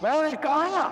मैं कहा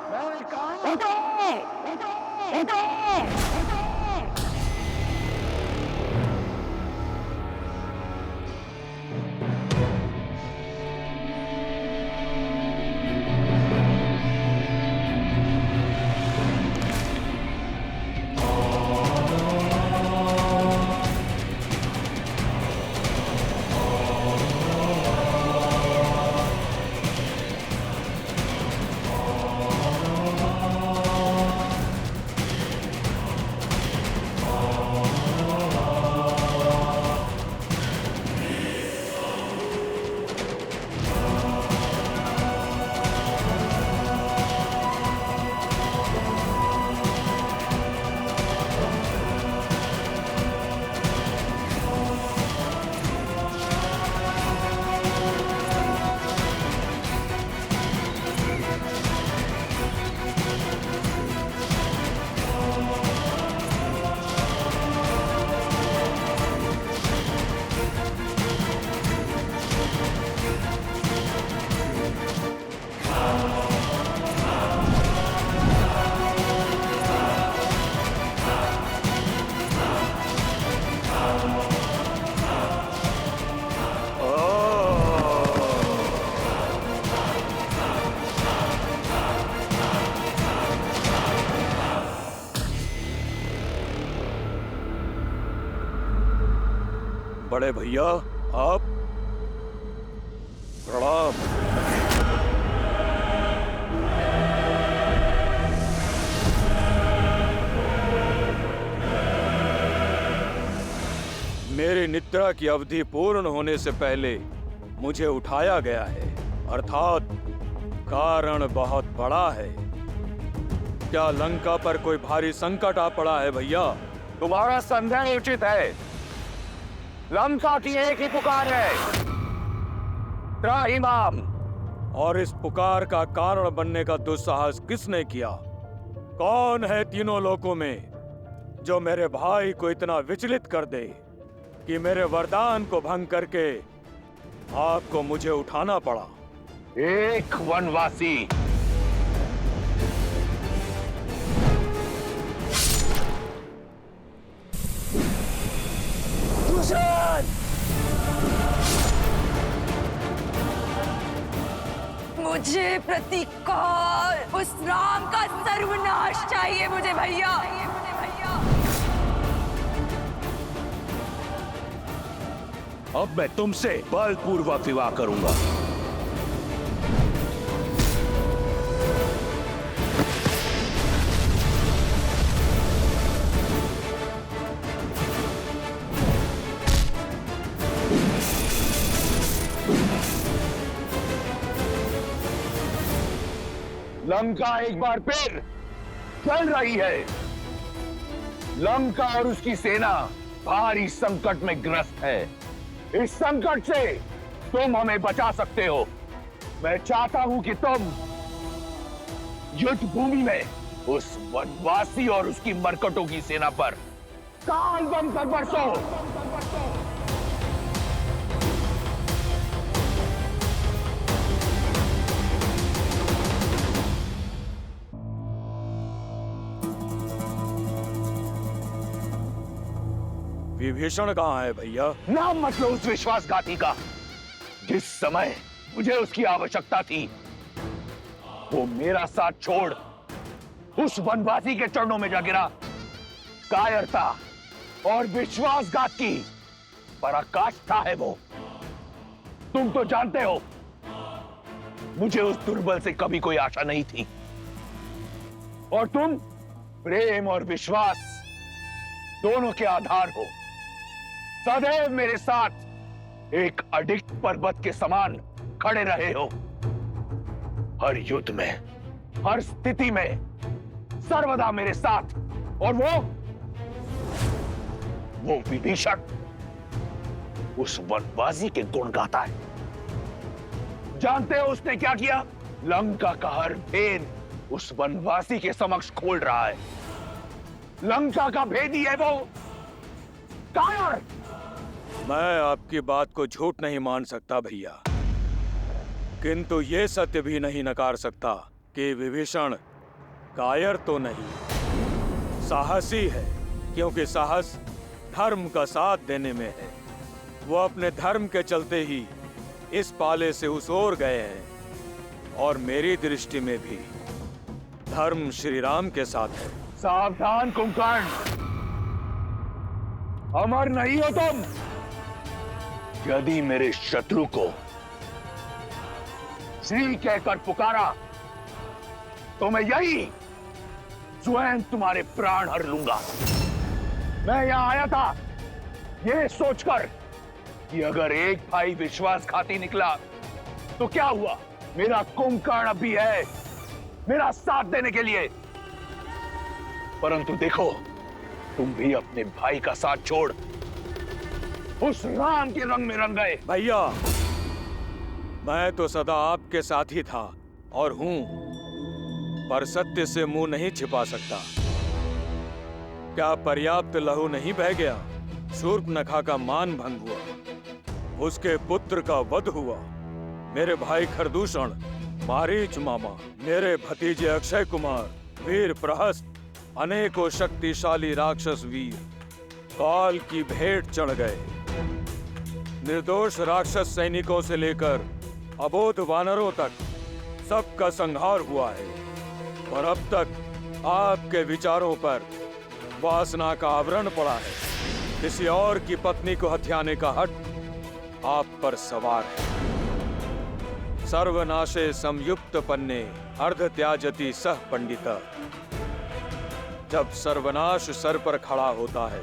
बड़े भैया आप प्रणाम। मेरी निद्रा की अवधि पूर्ण होने से पहले मुझे उठाया गया है, अर्थात कारण बहुत बड़ा है। क्या लंका पर कोई भारी संकट आ पड़ा है भैया? तुम्हारा संदेह उचित है। लंका की एक ही पुकार है, त्राहिमाम। और इस पुकार का कारण बनने का दुस्साहस किसने किया? कौन है तीनों लोकों में जो मेरे भाई को इतना विचलित कर दे कि मेरे वरदान को भंग करके आपको मुझे उठाना पड़ा? एक वनवासी। मुझे प्रतिकार, उस राम का सर्वनाश चाहिए मुझे भैया। अब मैं तुमसे बलपूर्वक विवाह करूंगा। लंका एक बार फिर चल रही है। लंका और उसकी सेना भारी संकट में ग्रस्त है। इस संकट से तुम हमें बचा सकते हो। मैं चाहता हूं कि तुम युद्ध भूमि में उस वनवासी और उसकी मरकटों की सेना पर काल बम कर बरसो। विभीषण कहाँ है भैया? नाम मत लो उस विश्वासघाती का। जिस समय मुझे उसकी आवश्यकता थी, वो मेरा साथ छोड़ उस वनवासी के चरणों में जा गिरा। कायरता और विश्वासघात की पराकाष्ठा है वो। तुम तो जानते हो, मुझे उस दुर्बल से कभी कोई आशा नहीं थी। और तुम प्रेम और विश्वास दोनों के आधार हो। सदैव मेरे साथ एक अडिग पर्वत के समान खड़े रहे हो। हर युद्ध में, हर स्थिति में सर्वदा मेरे साथ। और वो विभीषण उस वनवासी के गुण गाता है। जानते हो उसने क्या किया? लंका का हर भेद उस वनवासी के समक्ष खोल रहा है। लंका का भेदी है वो कायर। मैं आपकी बात को झूठ नहीं मान सकता भैया, किंतु ये सत्य भी नहीं नकार सकता कि विभीषण कायर तो नहीं, साहसी है, क्योंकि साहस धर्म का साथ देने में है। वो अपने धर्म के चलते ही इस पाले से उस ओर गए हैं, और मेरी दृष्टि में भी धर्म श्री राम के साथ है। सावधान कुंभकर्ण, अमर नहीं हो तुम। यदि मेरे शत्रु को श्री कहकर पुकारा तो मैं यही स्वयं तुम्हारे प्राण हर लूंगा। मैं यहां आया था ये सोचकर कि अगर एक भाई विश्वासघाती निकला तो क्या हुआ, मेरा कुंभकर्ण अब भी है मेरा साथ देने के लिए। परंतु देखो, तुम भी अपने भाई का साथ छोड़ उस राम के रंग में रंग गए। भैया, मैं तो सदा आपके साथ ही था और हूं, पर सत्य से मुंह नहीं छिपा सकता। क्या पर्याप्त लहू नहीं बह गया? शूर्पनखा का मान भंग हुआ, उसके पुत्र का वध हुआ, मेरे भाई खरदूषण, मारीच मामा, मेरे भतीजे अक्षय कुमार, वीर प्रहस्त, अनेकों शक्तिशाली राक्षस वीर काल की भेंट चढ़ गए। निर्दोष राक्षस सैनिकों से लेकर अबोध वानरों तक सबका संहार हुआ है, और अब तक आपके विचारों पर वासना का आवरण पड़ा है। किसी और की पत्नी को हत्याने का हट आप पर सवार है। सर्वनाशे संयुक्त पन्ने अर्ध त्याजति सह पंडिता। जब सर्वनाश सर पर खड़ा होता है,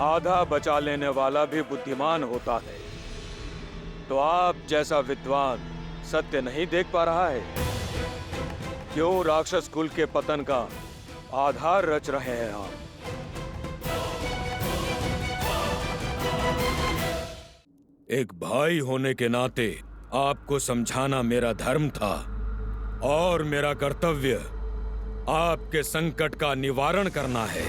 आधा बचा लेने वाला भी बुद्धिमान होता है। तो आप जैसा विद्वान सत्य नहीं देख पा रहा है? क्यों राक्षस कुल के पतन का आधार रच रहे हैं आप? एक भाई होने के नाते आपको समझाना मेरा धर्म था, और मेरा कर्तव्य आपके संकट का निवारण करना है।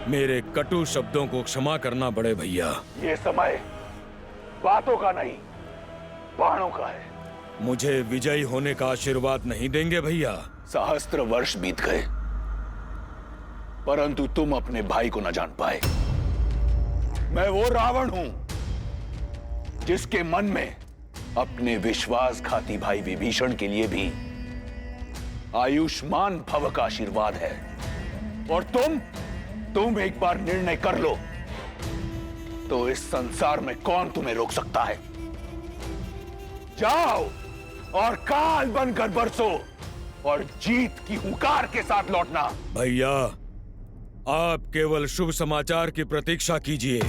मेरे कटु शब्दों को क्षमा करना बड़े भैया। ये समय बातों का नहीं, बाणों का है। मुझे विजयी होने का आशीर्वाद नहीं देंगे भैया? सहस्त्र वर्ष बीत गए, परंतु तुम अपने भाई को न जान पाए। मैं वो रावण हूं जिसके मन में अपने विश्वासघाती भाई विभीषण के लिए भी आयुष्मान भव का आशीर्वाद है। और तुम एक बार निर्णय कर लो तो इस संसार में कौन तुम्हें रोक सकता है। जाओ और काल बनकर बरसो और जीत की हुंकार के साथ लौटना। भैया, आप केवल शुभ समाचार की प्रतीक्षा कीजिए।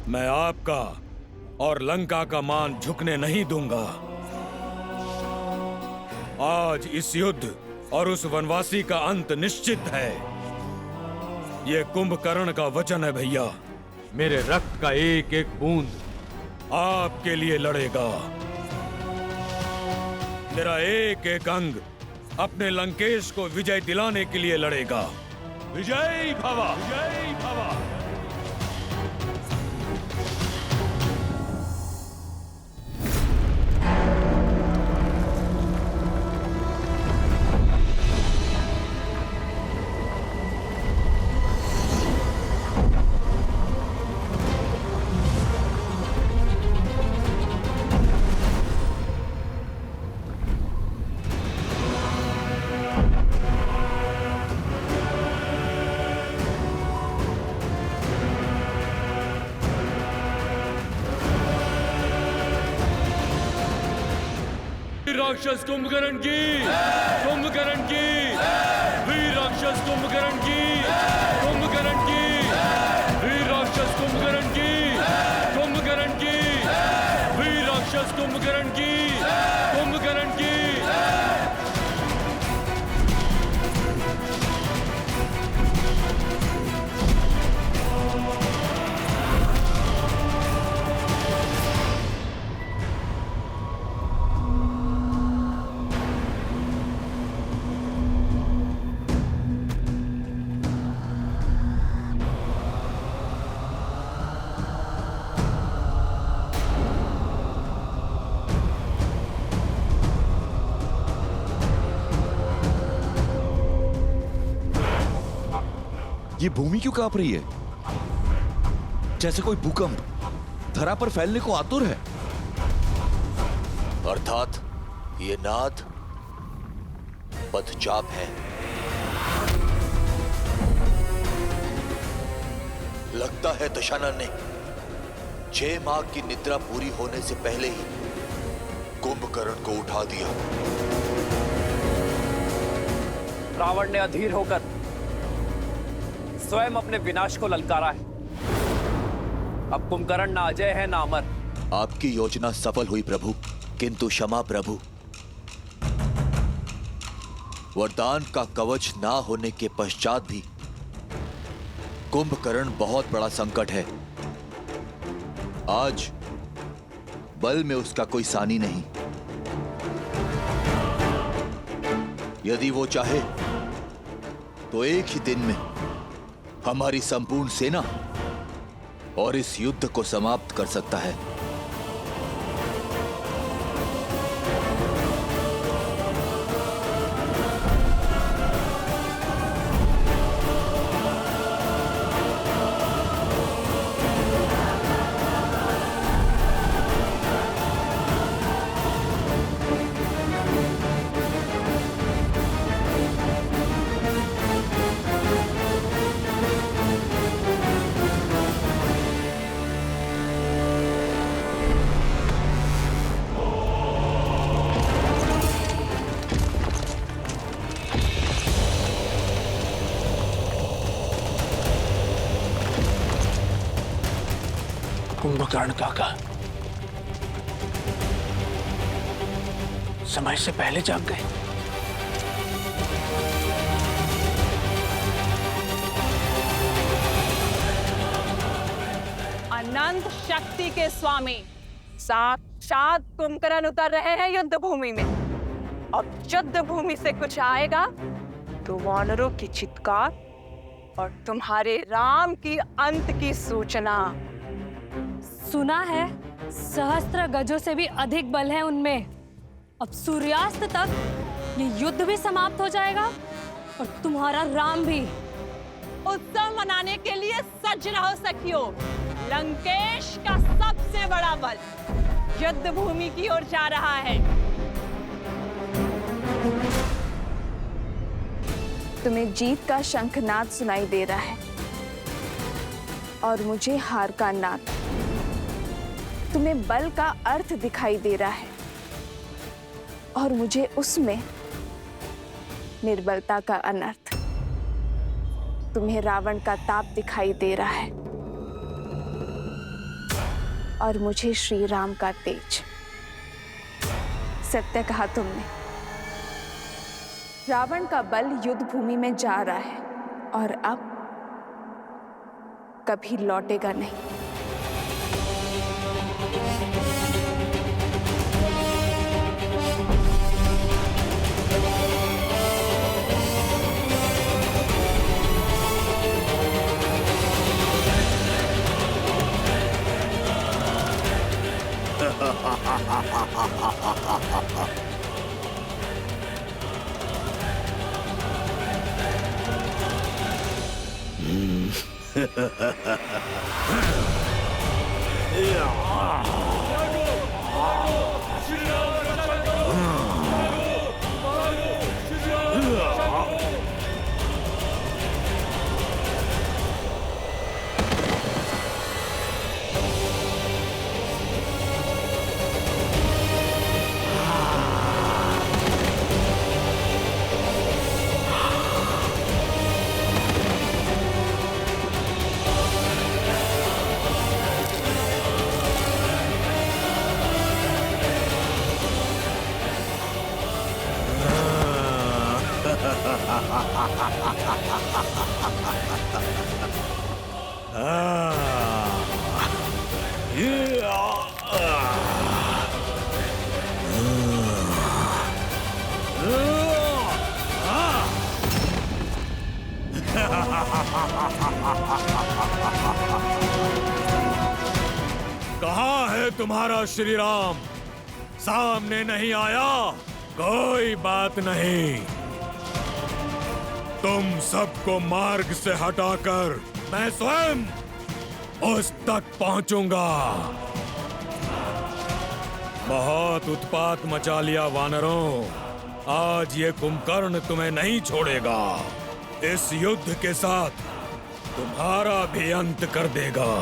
मैं आपका और लंका का मान झुकने नहीं दूंगा। आज इस युद्ध और उस वनवासी का अंत निश्चित है। ये कुंभकर्ण का वचन है भैया। मेरे रक्त का एक एक बूंद आपके लिए लड़ेगा। मेरा एक एक अंग अपने लंकेश को विजय दिलाने के लिए लड़ेगा। विजय भव, विजय भव। राक्षस कुंभकर्ण की, कुंभकर्ण की, वीर राक्षस कुंभकर्ण की, कुंभकर्ण की, वीर राक्षस कुंभकर्ण की, कुंभकर्ण की, वीर राक्षस कुंभकर्ण की, कुंभकर्ण की। ये भूमि क्यों कांप रही है? जैसे कोई भूकंप धरा पर फैलने को आतुर है। अर्थात ये नाद पदचाप है। लगता है दशानन ने 6 माह की निद्रा पूरी होने से पहले ही कुंभकर्ण को उठा दिया। रावण ने अधीर होकर स्वयं अपने विनाश को ललकारा है। अब कुंभकर्ण ना अजय है ना अमर। आपकी योजना सफल हुई प्रभु, किंतु क्षमा प्रभु, वरदान का कवच ना होने के पश्चात भी कुंभकर्ण बहुत बड़ा संकट है। आज बल में उसका कोई सानी नहीं। यदि वो चाहे तो एक ही दिन में हमारी संपूर्ण सेना और इस युद्ध को समाप्त कर सकता है। कुंभकर्ण काका समय से पहले जाग गए। अनंत शक्ति के स्वामी साक्षात कुंभकर्ण उतर रहे हैं युद्ध भूमि में। अब युद्ध भूमि से कुछ आएगा तो वानरों की चित्कार और तुम्हारे राम की अंत की सूचना। सुना है सहस्त्र गजों से भी अधिक बल है उनमें। अब सूर्यास्त तक ये युद्ध भी समाप्त हो जाएगा और तुम्हारा राम भी। उत्सव मनाने के लिए सज रहो सखियों। लंकेश का सबसे बड़ा बल युद्ध भूमि की ओर जा रहा है। तुम्हें जीत का शंखनाद सुनाई दे रहा है और मुझे हार का नाद। तुम्हें बल का अर्थ दिखाई दे रहा है और मुझे उसमें निर्बलता का अनर्थ। तुम्हें रावण का ताप दिखाई दे रहा है और मुझे श्री राम का तेज। सत्य कहा तुमने। रावण का बल युद्ध भूमि में जा रहा है और अब कभी लौटेगा नहीं। कहाँ है तुम्हारा श्री राम? सामने नहीं आया? कोई बात नहीं, तुम सबको मार्ग से हटाकर मैं स्वयं उस तक पहुंचूंगा। बहुत उत्पात मचा लिया वानरों, आज ये कुंभकर्ण तुम्हें नहीं छोड़ेगा। इस युद्ध के साथ तुम्हारा भी अंत कर देगा।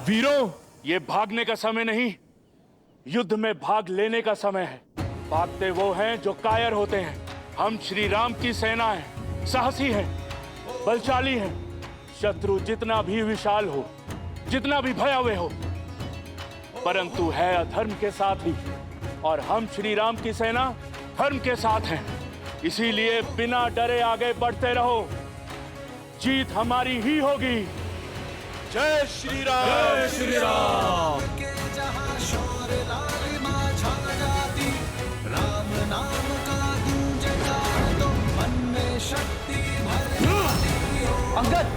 वीरों, ये भागने का समय नहीं, युद्ध में भाग लेने का समय है। भागते वो हैं जो कायर होते हैं। हम श्री राम की सेना हैं, साहसी हैं, बलशाली हैं। शत्रु जितना भी विशाल हो, जितना भी भयावह हो, परंतु है अधर्म के साथ ही, और हम श्री राम की सेना धर्म के साथ हैं। इसीलिए बिना डरे आगे बढ़ते रहो, जीत हमारी ही होगी। जय श्री राम, जय श्री राम। अंगद,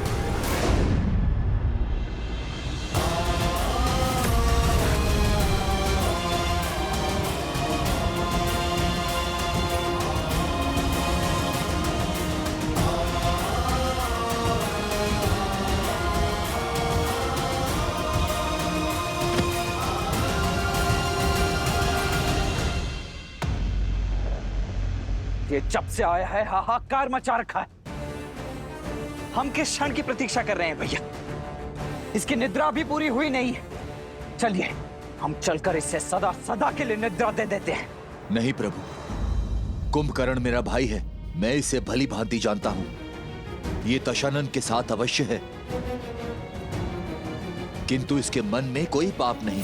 ये जब से आया है हाहाकार मचा रखा है। हम किस क्षण की प्रतीक्षा कर रहे हैं भैया? इसकी निद्रा भी पूरी हुई नहीं है। चलिए हम चलकर इसे सदा सदा के लिए निद्रा दे देते हैं। नहीं प्रभु, कुंभकर्ण मेरा भाई है, मैं इसे भली भांति जानता हूं। ये दशानन के साथ अवश्य है, किंतु इसके मन में कोई पाप नहीं।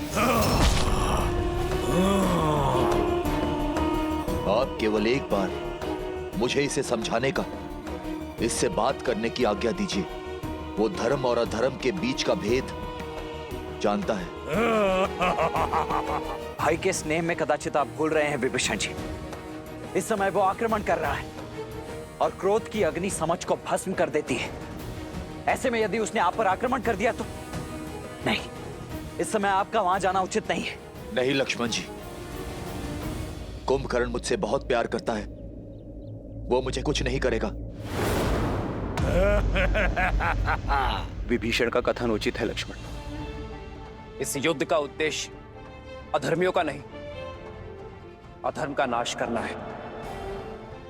आप केवल एक बार मुझे इसे समझाने का, इससे बात करने की आज्ञा दीजिए। वो धर्म और अधर्म के बीच का भेद जानता है। भाई के स्नेह में कदाचित आप भूल रहे हैं विभीषण जी। इस समय वो आक्रमण कर रहा है और क्रोध की अग्नि समझ को भस्म कर देती है। ऐसे में यदि उसने आप पर आक्रमण कर दिया तो नहीं, इस समय आपका वहां जाना उचित नहीं है। नहीं लक्ष्मण जी, कुंभकर्ण मुझसे बहुत प्यार करता है, वो मुझे कुछ नहीं करेगा। विभीषण का कथन उचित है लक्ष्मण। इस युद्ध का उद्देश्य अधर्मियों का नहीं, अधर्म का नाश करना है।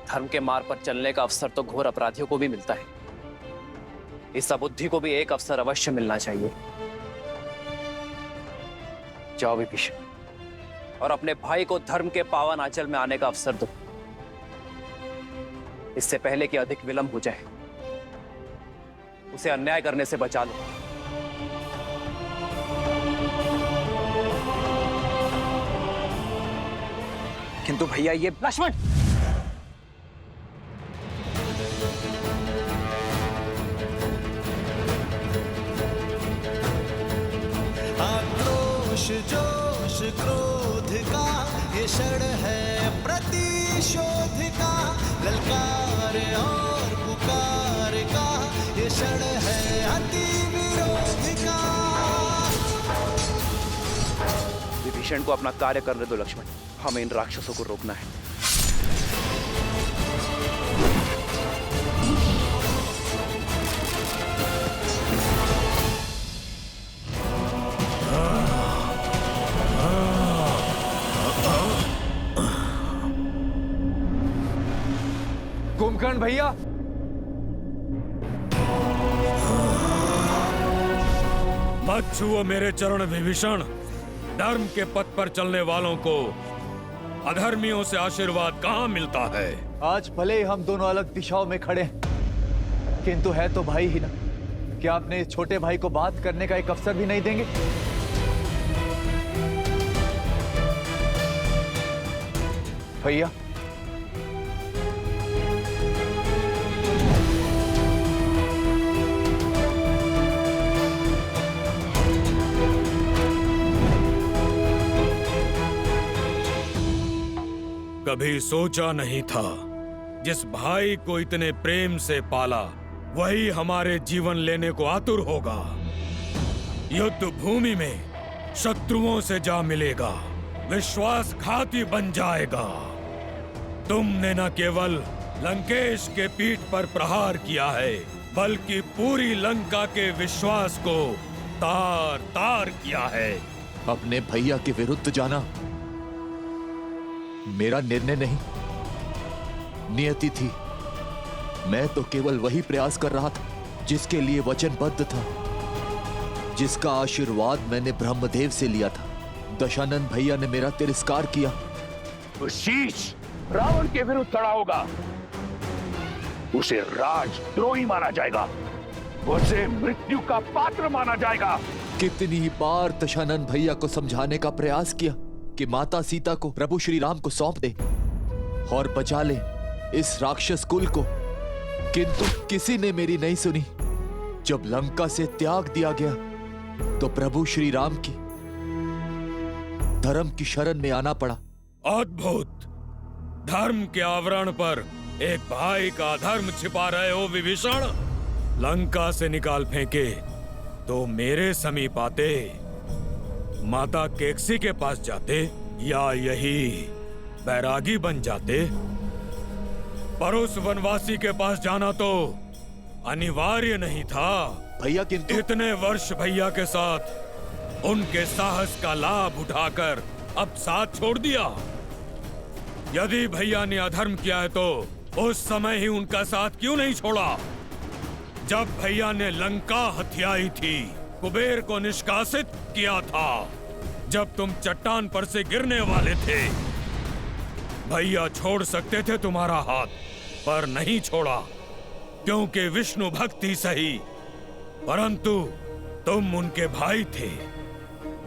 धर्म के मार्ग पर चलने का अवसर तो घोर अपराधियों को भी मिलता है। इस अबुद्धि को भी एक अवसर अवश्य मिलना चाहिए। जाओ विभीषण, और अपने भाई को धर्म के पावन आंचल में आने का अवसर दो, इससे पहले कि अधिक विलंब हो जाए। उसे अन्याय करने से बचा लो। किंतु भैया ये लक्ष्मण, आक्रोश जोश क्रोध का ये क्षण है प्रतिशोध का, ललकार और पुकार का ये क्षण है अति विरोध का। विभीषण को अपना कार्य करने दो लक्ष्मण, हमें इन राक्षसों को रोकना है। कुंभकर्ण भैया, मत छुओ मेरे चरण विभीषण। धर्म के पथ पर चलने वालों को अधर्मियों से आशीर्वाद कहाँ मिलता है? आज भले ही हम दोनों अलग दिशाओं में खड़े हैं, किंतु है तो भाई ही ना। क्या अपने इस छोटे भाई को बात करने का एक अवसर भी नहीं देंगे? भैया, कभी सोचा नहीं था जिस भाई को इतने प्रेम से पाला वही हमारे जीवन लेने को आतुर होगा। युद्ध भूमि में शत्रुओं से जा मिलेगा, विश्वासघाती बन जाएगा। तुमने न केवल लंकेश के पीठ पर प्रहार किया है, बल्कि पूरी लंका के विश्वास को तार तार किया है। अपने भैया के विरुद्ध जाना मेरा निर्णय नहीं, नियति थी। मैं तो केवल वही प्रयास कर रहा था जिसके लिए वचनबद्ध था, जिसका आशीर्वाद मैंने ब्रह्मदेव से लिया था। दशानन भैया ने मेरा तिरस्कार किया। तो शीश रावण के विरुद्ध खड़ा होगा, उसे राजद्रोही माना जाएगा, उसे मृत्यु का पात्र माना जाएगा। कितनी ही बार दशानन भैया को समझाने का प्रयास किया कि माता सीता को प्रभु श्री राम को सौंप दे और बचा ले इस राक्षस कुल को, किंतु किसी ने मेरी नहीं सुनी। जब लंका से त्याग दिया गया तो प्रभु श्री राम की धर्म की शरण में आना पड़ा। अद्भुत! धर्म के आवरण पर एक भाई का धर्म छिपा रहे हो विभीषण। लंका से निकाल फेंके तो मेरे समीप आते, माता केकसी के पास जाते, या यही बैरागी बन जाते। पर उस वनवासी के पास जाना तो अनिवार्य नहीं था भैया, किंतु इतने वर्ष भैया के साथ उनके साहस का लाभ उठाकर अब साथ छोड़ दिया। यदि भैया ने अधर्म किया है तो उस समय ही उनका साथ क्यों नहीं छोड़ा? जब भैया ने लंका हथियाई थी, कुबेर को निष्कासित किया था, जब तुम चट्टान पर से गिरने वाले थे, भैया छोड़ सकते थे तुम्हारा हाथ, पर नहीं छोड़ा, क्योंकि विष्णु भक्ति सही, परंतु तुम उनके भाई थे।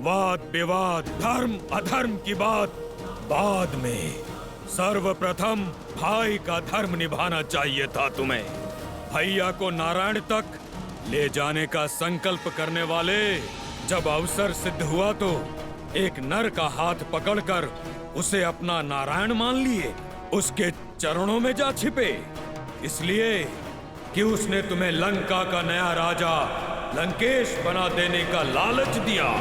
वाद विवाद, धर्म अधर्म की बात बाद में, सर्वप्रथम भाई का धर्म निभाना चाहिए था तुम्हें। भैया को नारायण तक ले जाने का संकल्प करने वाले जब अवसर सिद्ध हुआ तो एक नर का हाथ पकड़कर उसे अपना नारायण मान लिए, उसके चरणों में जा छिपे, इसलिए कि उसने तुम्हें लंका का नया राजा लंकेश बना देने का लालच दिया।